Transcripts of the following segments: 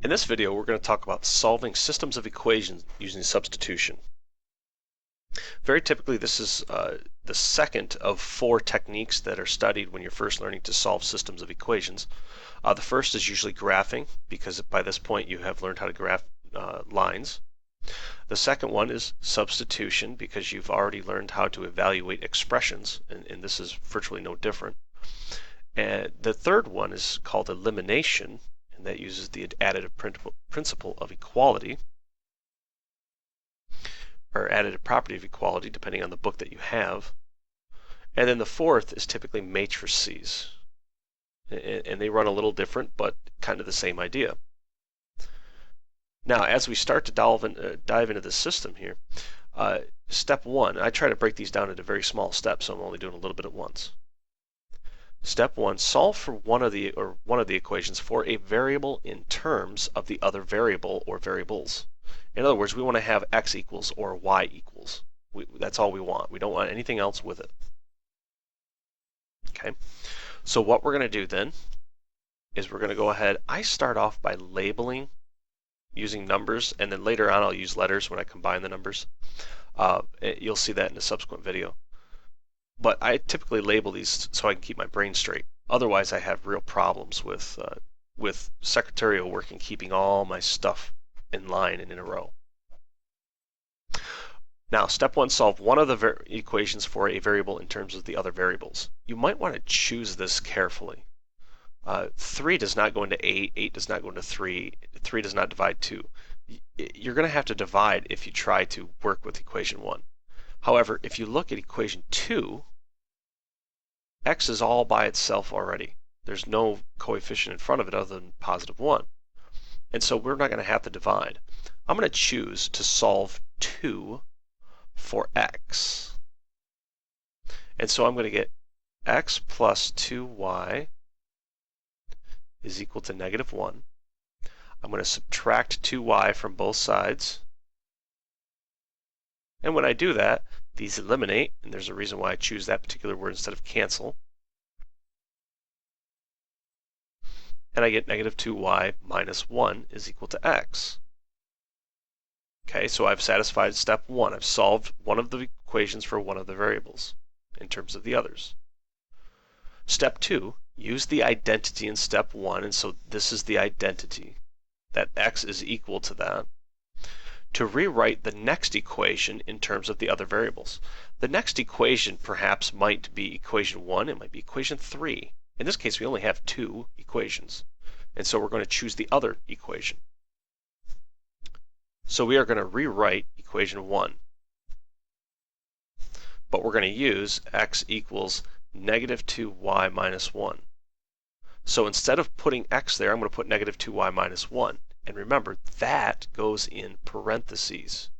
In this video, we're going to talk about solving systems of equations using substitution. Very typically, this is the second of 4 techniques that are studied when you're first learning to solve systems of equations. The first is usually graphing, because by this point you have learned how to graph lines. The second one is substitution, because you've already learned how to evaluate expressions, and this is virtually no different. And the third one is called elimination, and that uses the additive principle of equality, or additive property of equality, depending on the book that you have. And then the fourth is typically matrices, and they run a little different, but kind of the same idea. Now, as we start to dive into the system here, step 1, I try to break these down into very small steps, so I'm only doing a little bit at once. Step 1, solve for one of the equations for a variable in terms of the other variable or variables. In other words, we want to have x equals or y equals. That's all we want. We don't want anything else with it. Okay, so what we're going to do then is we're going to go ahead. I start off by labeling using numbers, and then later on I'll use letters when I combine the numbers. You'll see that in a subsequent video. But I typically label these so I can keep my brain straight. Otherwise, I have real problems with secretarial work and keeping all my stuff in line and in a row. Now, step 1, solve one of the equations for a variable in terms of the other variables. You might want to choose this carefully. 3 does not go into 8, 8 does not go into 3, 3 does not divide 2. You're going to have to divide if you try to work with equation 1. However, if you look at equation 2, x is all by itself already. There's no coefficient in front of it other than positive 1. And so we're not going to have to divide. I'm going to choose to solve 2 for x. And so I'm going to get x plus 2y is equal to negative 1. I'm going to subtract 2y from both sides. And when I do that, these eliminate, and there's a reason why I choose that particular word instead of cancel. And I get negative 2y minus 1 is equal to x. Okay, so I've satisfied step 1. I've solved one of the equations for one of the variables in terms of the others. Step 2, use the identity in step 1, and so this is the identity, that x is equal to that, to rewrite the next equation in terms of the other variables. The next equation perhaps might be equation 1, it might be equation 3. In this case, we only have 2 equations, and so we're going to choose the other equation. So we are going to rewrite equation 1, but we're going to use x equals negative 2y minus 1. So instead of putting x there, I'm going to put negative 2y minus 1. And remember, that goes in parentheses.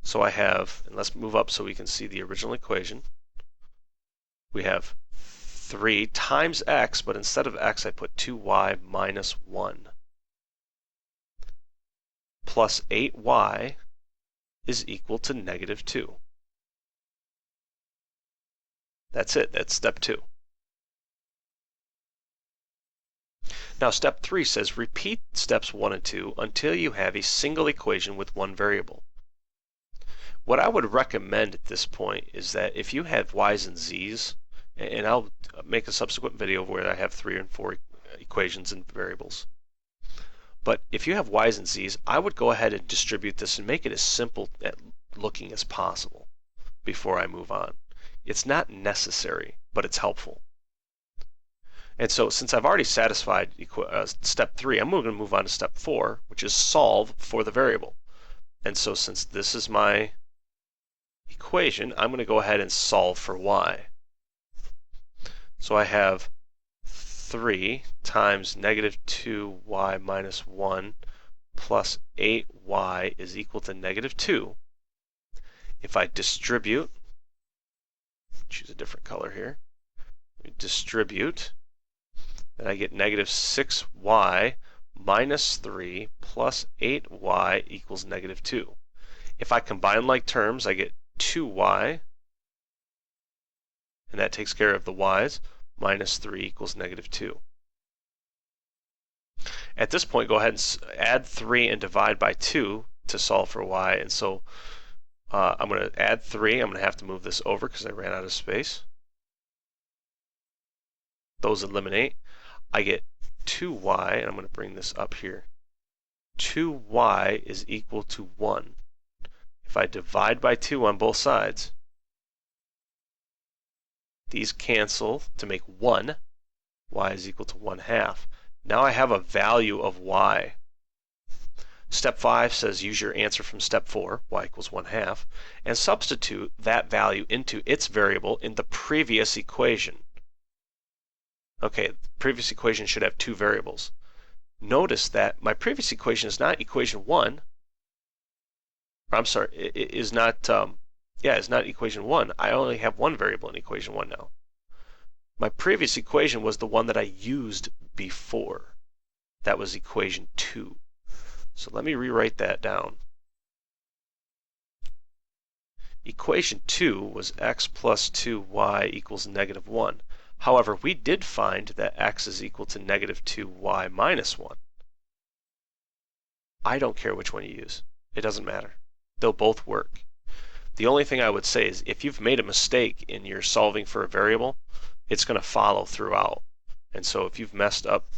So I have, and let's move up so we can see the original equation. We have 3 times x, but instead of x, I put 2y minus 1. Plus 8y is equal to negative 2. That's it. That's step 2. Now, step 3 says repeat steps 1 and 2 until you have a single equation with one variable. What I would recommend at this point is that if you have y's and z's, and I'll make a subsequent video where I have 3 and 4 equations and variables. But if you have y's and z's, I would go ahead and distribute this and make it as simple at looking as possible before I move on. It's not necessary, but it's helpful. And so since I've already satisfied step 3, I'm going to move on to step 4, which is solve for the variable. And so since this is my equation, I'm going to go ahead and solve for y. So I have 3 times negative 2y minus 1 plus 8y is equal to negative 2. If I distribute, choose a different color here, distribute, then I get negative 6y minus 3 plus 8y equals negative 2. If I combine like terms, I get 2y, and that takes care of the y's, minus 3 equals negative 2. At this point, go ahead and add 3 and divide by 2 to solve for y. And so I'm going to add 3. I'm going to have to move this over because I ran out of space. Those eliminate. I get 2y, and I'm going to bring this up here. 2y is equal to 1. If I divide by 2 on both sides, these cancel to make 1. Y is equal to 1/2. Now I have a value of y. Step 5 says use your answer from step 4, y equals 1/2, and substitute that value into its variable in the previous equation. Okay, the previous equation should have 2 variables. Notice that my previous equation is not equation 1. Or I'm sorry, it is not, it's not equation 1. I only have 1 variable in equation 1 now. My previous equation was the one that I used before. That was equation 2. So let me rewrite that down. Equation 2 was x plus 2y equals -1. However, we did find that x is equal to -2y minus 1. I don't care which one you use. It doesn't matter. They'll both work. The only thing I would say is if you've made a mistake in your solving for a variable, it's going to follow throughout. And so if you've messed up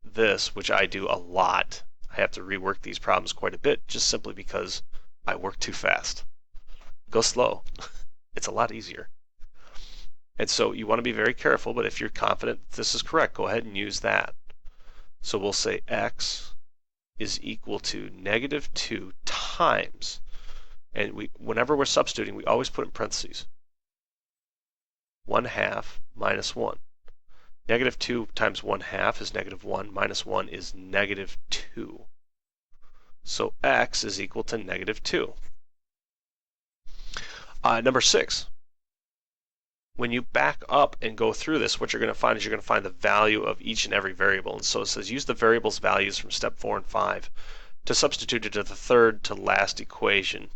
this, which I do a lot, I have to rework these problems quite a bit just simply because I work too fast. Go slow. It's a lot easier. And so you want to be very careful, but if you're confident this is correct, go ahead and use that. So we'll say x is equal to -2 times, and whenever we're substituting, we always put in parentheses, 1/2 minus 1. -2 times 1/2 is -1, minus 1 is -2. So x is equal to -2. Number 6. When you back up and go through this, what you're going to find is you're going to find the value of each and every variable. And so it says use the variables values from step 4 and 5 to substitute it to the third to last equation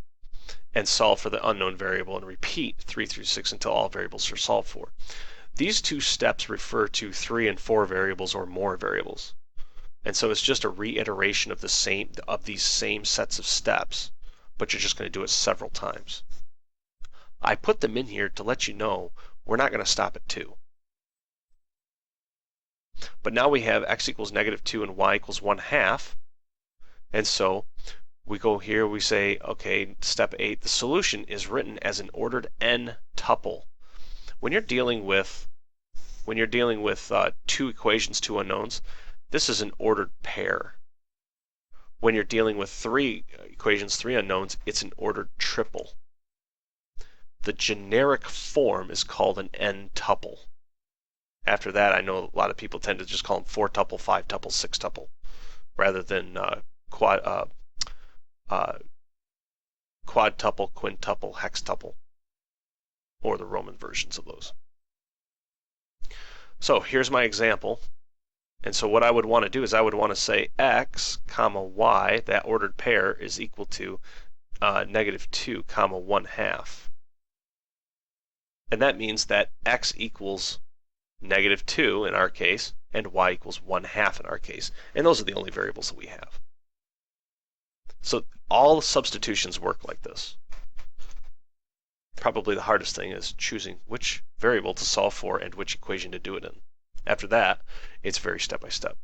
and solve for the unknown variable, and repeat 3 through 6 until all variables are solved for. These 2 steps refer to 3 and 4 variables or more variables. And so it's just a reiteration of these same sets of steps, but you're just going to do it several times. I put them in here to let you know we're not going to stop at 2. But now we have x equals -2 and y equals 1/2. And so we go here, we say, okay, step 8, the solution is written as an ordered n tuple. When you're dealing with 2 equations, 2 unknowns, this is an ordered pair. When you're dealing with 3 equations, 3 unknowns, it's an ordered triple. The generic form is called an n tuple. After that, I know a lot of people tend to just call them 4 tuple, 5 tuple, 6 tuple, rather than quadtuple, quintuple, hextuple, or the Roman versions of those. So here's my example. And so what I would want to do is I would want to say x comma y, that ordered pair, is equal to -2 comma 1/2. And that means that x equals -2 in our case, and y equals 1/2 in our case. And those are the only variables that we have. So all substitutions work like this. Probably the hardest thing is choosing which variable to solve for and which equation to do it in. After that, it's very step by step.